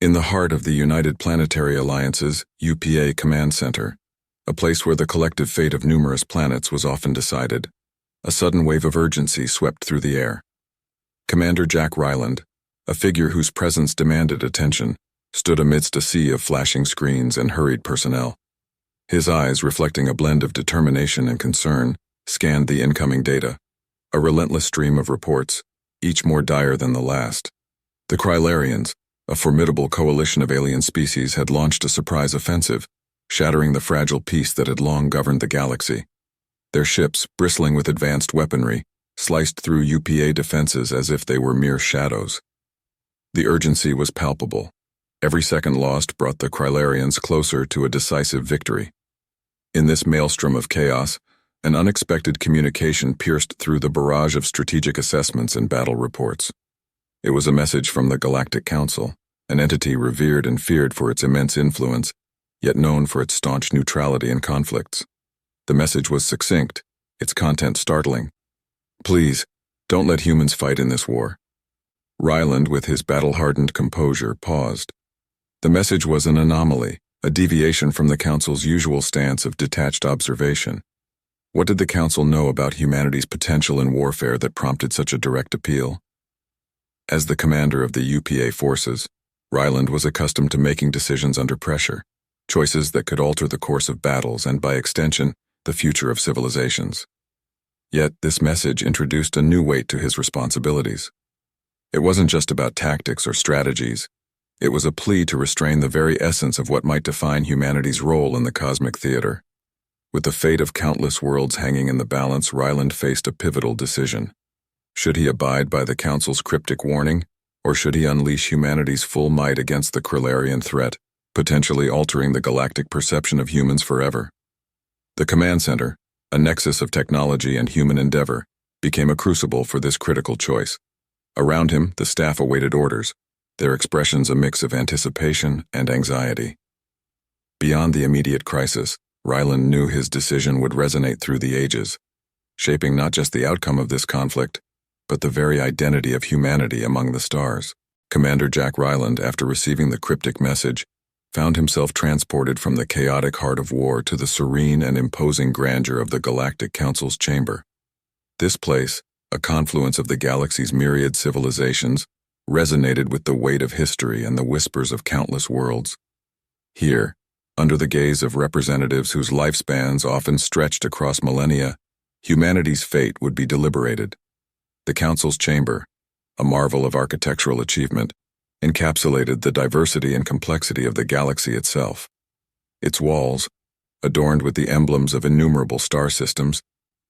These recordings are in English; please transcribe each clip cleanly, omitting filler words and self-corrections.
In the heart of the United Planetary Alliance's UPA Command Center, a place where the collective fate of numerous planets was often decided, a sudden wave of urgency swept through the air. Commander Jack Ryland, a figure whose presence demanded attention, stood amidst a sea of flashing screens and hurried personnel. His eyes, reflecting a blend of determination and concern, scanned the incoming data, a relentless stream of reports, each more dire than the last. The Cryarians, a formidable coalition of alien species, had launched a surprise offensive, shattering the fragile peace that had long governed the galaxy. Their ships, bristling with advanced weaponry, sliced through UPA defenses as if they were mere shadows. The urgency was palpable. Every second lost brought the Cryarians closer to a decisive victory. In this maelstrom of chaos, an unexpected communication pierced through the barrage of strategic assessments and battle reports. It was a message from the Galactic Council, an entity revered and feared for its immense influence, yet known for its staunch neutrality in conflicts. The message was succinct, its content startling. "Please, don't let humans fight in this war." Ryland, with his battle-hardened composure, paused. The message was an anomaly, a deviation from the Council's usual stance of detached observation. What did the Council know about humanity's potential in warfare that prompted such a direct appeal? As the commander of the UPA forces, Ryland was accustomed to making decisions under pressure, choices that could alter the course of battles and, by extension, the future of civilizations. Yet this message introduced a new weight to his responsibilities. It wasn't just about tactics or strategies. It was a plea to restrain the very essence of what might define humanity's role in the cosmic theater. With the fate of countless worlds hanging in the balance, Ryland faced a pivotal decision. Should he abide by the Council's cryptic warning, or should he unleash humanity's full might against the Cryarian threat, potentially altering the galactic perception of humans forever? The command center, a nexus of technology and human endeavor, became a crucible for this critical choice. Around him, the staff awaited orders, their expressions a mix of anticipation and anxiety. Beyond the immediate crisis, Ryland knew his decision would resonate through the ages, shaping not just the outcome of this conflict, but the very identity of humanity among the stars. Commander Jack Ryland, after receiving the cryptic message, found himself transported from the chaotic heart of war to the serene and imposing grandeur of the Galactic Council's chamber. This place, a confluence of the galaxy's myriad civilizations, resonated with the weight of history and the whispers of countless worlds. Here, under the gaze of representatives whose lifespans often stretched across millennia, humanity's fate would be deliberated. The Council's chamber, a marvel of architectural achievement, encapsulated the diversity and complexity of the galaxy itself. Its walls, adorned with the emblems of innumerable star systems,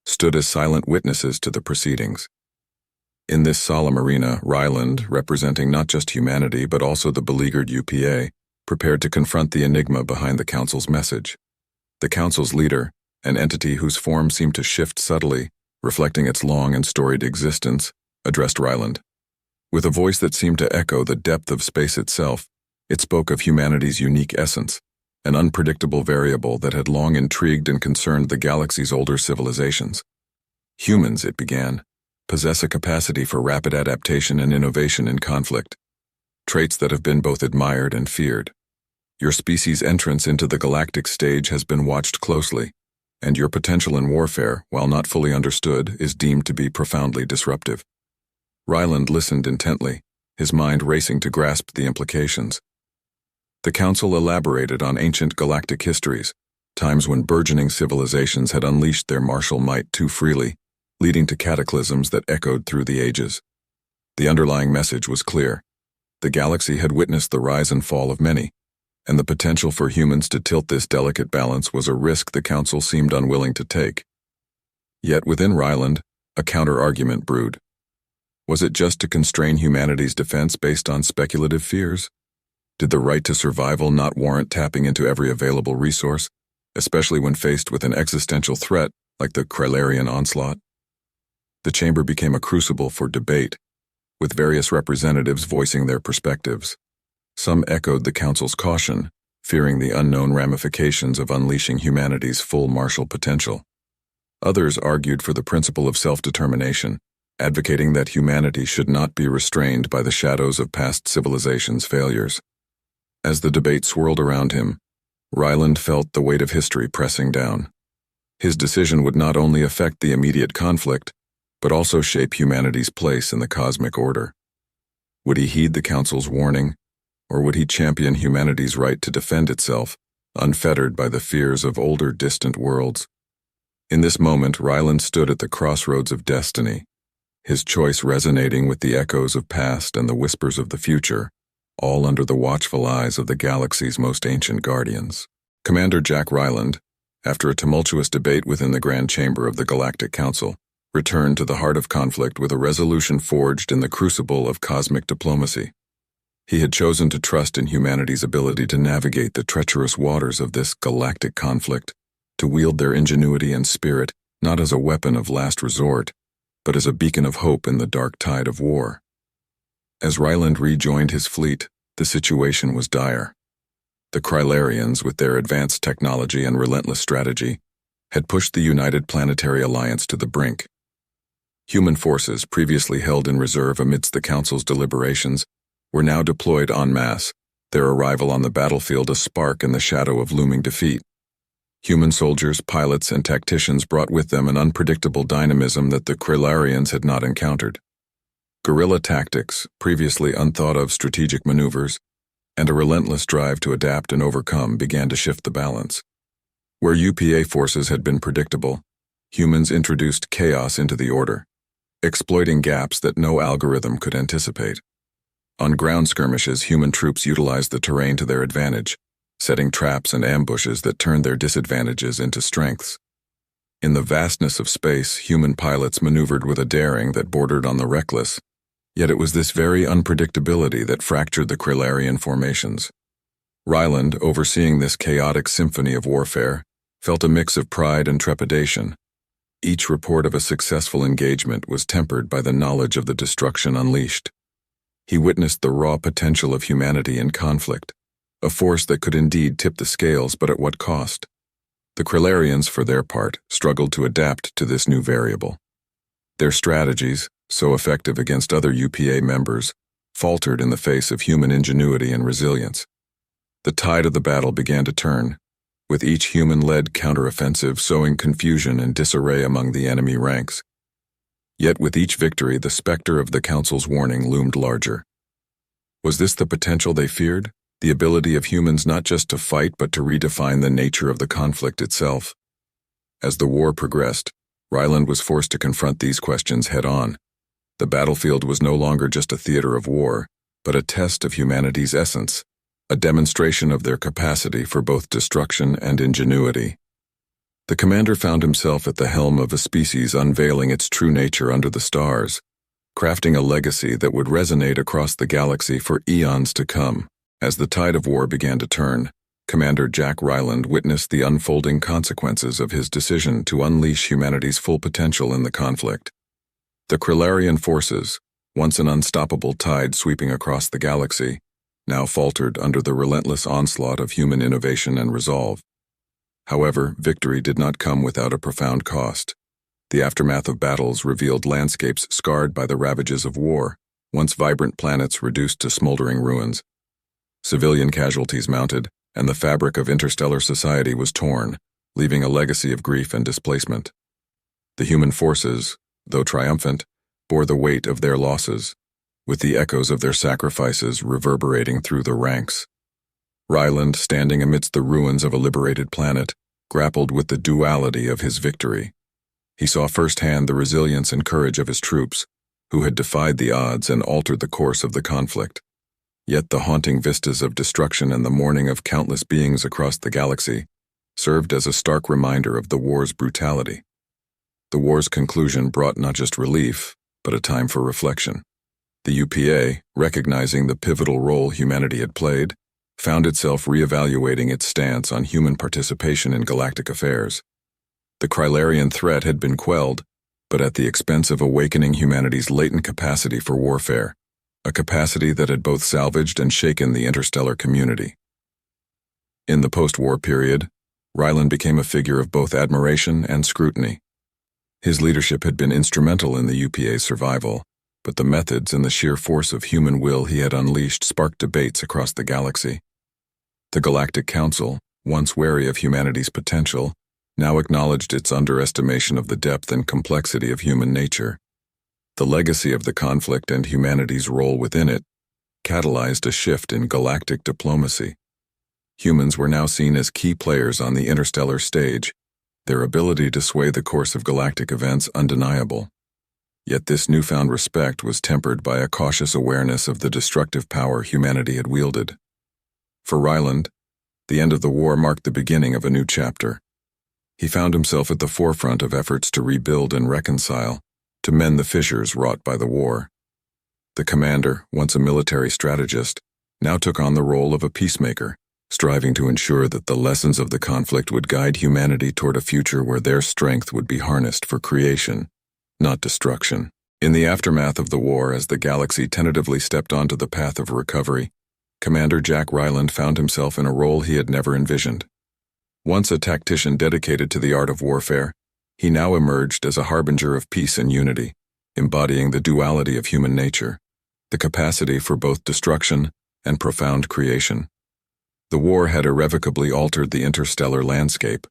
stood as silent witnesses to the proceedings. In this solemn arena, Ryland, representing not just humanity but also the beleaguered UPA, prepared to confront the enigma behind the Council's message. The Council's leader, an entity whose form seemed to shift subtly, reflecting its long and storied existence, addressed Ryland. With a voice that seemed to echo the depth of space itself, it spoke of humanity's unique essence, an unpredictable variable that had long intrigued and concerned the galaxy's older civilizations. Humans, it began, possess a capacity for rapid adaptation and innovation in conflict, traits that have been both admired and feared. Your species' entrance into the galactic stage has been watched closely, and your potential in warfare, while not fully understood, is deemed to be profoundly disruptive. Ryland listened intently, his mind racing to grasp the implications. The Council elaborated on ancient galactic histories, times when burgeoning civilizations had unleashed their martial might too freely, leading to cataclysms that echoed through the ages. The underlying message was clear. The galaxy had witnessed the rise and fall of many, and the potential for humans to tilt this delicate balance was a risk the Council seemed unwilling to take. Yet within Ryland, a counter-argument brewed. Was it just to constrain humanity's defense based on speculative fears? Did the right to survival not warrant tapping into every available resource, especially when faced with an existential threat like the Cryarian onslaught? The chamber became a crucible for debate, with various representatives voicing their perspectives. Some echoed the Council's caution, fearing the unknown ramifications of unleashing humanity's full martial potential. Others argued for the principle of self-determination, advocating that humanity should not be restrained by the shadows of past civilizations' failures. As the debate swirled around him, Ryland felt the weight of history pressing down. His decision would not only affect the immediate conflict, but also shape humanity's place in the cosmic order. Would he heed the Council's warning, or would he champion humanity's right to defend itself, unfettered by the fears of older, distant worlds? In this moment, Ryland stood at the crossroads of destiny, his choice resonating with the echoes of past and the whispers of the future, all under the watchful eyes of the galaxy's most ancient guardians. Commander Jack Ryland, after a tumultuous debate within the Grand Chamber of the Galactic Council, returned to the heart of conflict with a resolution forged in the crucible of cosmic diplomacy. He had chosen to trust in humanity's ability to navigate the treacherous waters of this galactic conflict, to wield their ingenuity and spirit not as a weapon of last resort, but as a beacon of hope in the dark tide of war. As Ryland rejoined his fleet, the situation was dire. The Crylarians, with their advanced technology and relentless strategy, had pushed the United Planetary Alliance to the brink. Human forces, previously held in reserve amidst the Council's deliberations, were now deployed en masse, their arrival on the battlefield a spark in the shadow of looming defeat. Human soldiers, pilots, and tacticians brought with them an unpredictable dynamism that the Crylarians had not encountered. Guerrilla tactics, previously unthought of strategic maneuvers, and a relentless drive to adapt and overcome began to shift the balance. Where UPA forces had been predictable, humans introduced chaos into the order, exploiting gaps that no algorithm could anticipate. On ground skirmishes, human troops utilized the terrain to their advantage, setting traps and ambushes that turned their disadvantages into strengths. In the vastness of space, human pilots maneuvered with a daring that bordered on the reckless, yet it was this very unpredictability that fractured the Crylarian formations. Ryland, overseeing this chaotic symphony of warfare, felt a mix of pride and trepidation. Each report of a successful engagement was tempered by the knowledge of the destruction unleashed. He witnessed the raw potential of humanity in conflict, a force that could indeed tip the scales, but at what cost? The Crylarians, for their part, struggled to adapt to this new variable. Their strategies, so effective against other UPA members, faltered in the face of human ingenuity and resilience. The tide of the battle began to turn, with each human-led counteroffensive sowing confusion and disarray among the enemy ranks. Yet with each victory, the specter of the Council's warning loomed larger. Was this the potential they feared? The ability of humans not just to fight but to redefine the nature of the conflict itself? As the war progressed, Ryland was forced to confront these questions head-on. The battlefield was no longer just a theater of war, but a test of humanity's essence, a demonstration of their capacity for both destruction and ingenuity. The commander found himself at the helm of a species unveiling its true nature under the stars, crafting a legacy that would resonate across the galaxy for eons to come. As the tide of war began to turn, Commander Jack Ryland witnessed the unfolding consequences of his decision to unleash humanity's full potential in the conflict. The Crylarian forces, once an unstoppable tide sweeping across the galaxy, now faltered under the relentless onslaught of human innovation and resolve. However, victory did not come without a profound cost. The aftermath of battles revealed landscapes scarred by the ravages of war, once vibrant planets reduced to smoldering ruins. Civilian casualties mounted, and the fabric of interstellar society was torn, leaving a legacy of grief and displacement. The human forces, though triumphant, bore the weight of their losses, with the echoes of their sacrifices reverberating through the ranks. Ryland, standing amidst the ruins of a liberated planet, grappled with the duality of his victory. He saw firsthand the resilience and courage of his troops, who had defied the odds and altered the course of the conflict. Yet the haunting vistas of destruction and the mourning of countless beings across the galaxy served as a stark reminder of the war's brutality. The war's conclusion brought not just relief, but a time for reflection. The UPA, recognizing the pivotal role humanity had played, found itself reevaluating its stance on human participation in galactic affairs. The Crylarian threat had been quelled, but at the expense of awakening humanity's latent capacity for warfare, a capacity that had both salvaged and shaken the interstellar community. In the post-war period, Ryland became a figure of both admiration and scrutiny. His leadership had been instrumental in the UPA's survival, but the methods and the sheer force of human will he had unleashed sparked debates across the galaxy. The Galactic Council, once wary of humanity's potential, now acknowledged its underestimation of the depth and complexity of human nature. The legacy of the conflict and humanity's role within it catalyzed a shift in galactic diplomacy. Humans were now seen as key players on the interstellar stage, their ability to sway the course of galactic events undeniable. Yet this newfound respect was tempered by a cautious awareness of the destructive power humanity had wielded. For Ryland, the end of the war marked the beginning of a new chapter. He found himself at the forefront of efforts to rebuild and reconcile, to mend the fissures wrought by the war. The commander, once a military strategist, now took on the role of a peacemaker, striving to ensure that the lessons of the conflict would guide humanity toward a future where their strength would be harnessed for creation, not destruction. In the aftermath of the war, as the galaxy tentatively stepped onto the path of recovery, Commander Jack Ryland found himself in a role he had never envisioned. Once a tactician dedicated to the art of warfare, he now emerged as a harbinger of peace and unity, embodying the duality of human nature, the capacity for both destruction and profound creation. The war had irrevocably altered the interstellar landscape.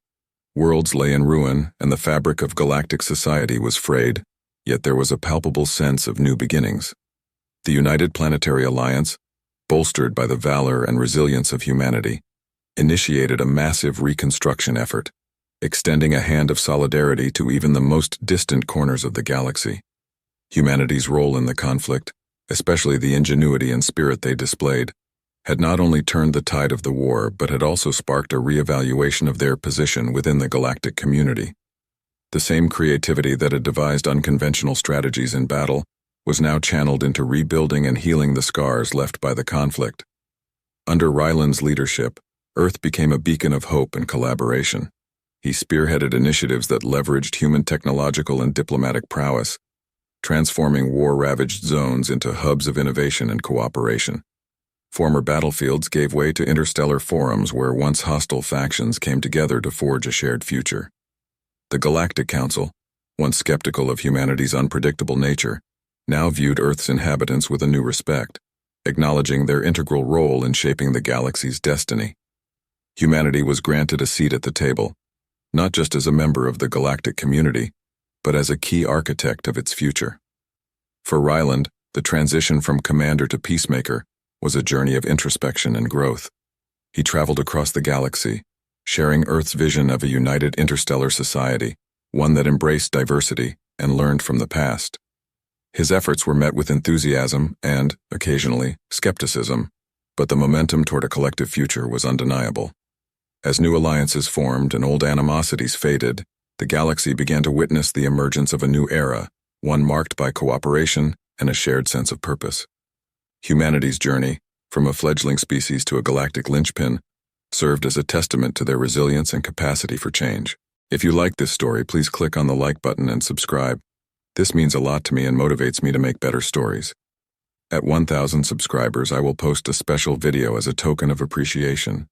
Worlds lay in ruin, and the fabric of galactic society was frayed, yet there was a palpable sense of new beginnings. The United Planetary Alliance, bolstered by the valor and resilience of humanity, initiated a massive reconstruction effort, extending a hand of solidarity to even the most distant corners of the galaxy. Humanity's role in the conflict, especially the ingenuity and spirit they displayed, had not only turned the tide of the war but had also sparked a reevaluation of their position within the galactic community. The same creativity that had devised unconventional strategies in battle was now channeled into rebuilding and healing the scars left by the conflict. Under Ryland's leadership, Earth became a beacon of hope and collaboration. He spearheaded initiatives that leveraged human technological and diplomatic prowess, transforming war-ravaged zones into hubs of innovation and cooperation. Former battlefields gave way to interstellar forums where once hostile factions came together to forge a shared future. The Galactic Council, once skeptical of humanity's unpredictable nature, now viewed Earth's inhabitants with a new respect, acknowledging their integral role in shaping the galaxy's destiny. Humanity was granted a seat at the table, not just as a member of the galactic community, but as a key architect of its future. For Ryland, the transition from commander to peacemaker was a journey of introspection and growth. He traveled across the galaxy, sharing Earth's vision of a united interstellar society, one that embraced diversity and learned from the past. His efforts were met with enthusiasm and, occasionally, skepticism, but the momentum toward a collective future was undeniable. As new alliances formed and old animosities faded, the galaxy began to witness the emergence of a new era, one marked by cooperation and a shared sense of purpose. Humanity's journey, from a fledgling species to a galactic linchpin, served as a testament to their resilience and capacity for change. If you like this story, please click on the like button and subscribe. This means a lot to me and motivates me to make better stories. At 1,000 subscribers, I will post a special video as a token of appreciation.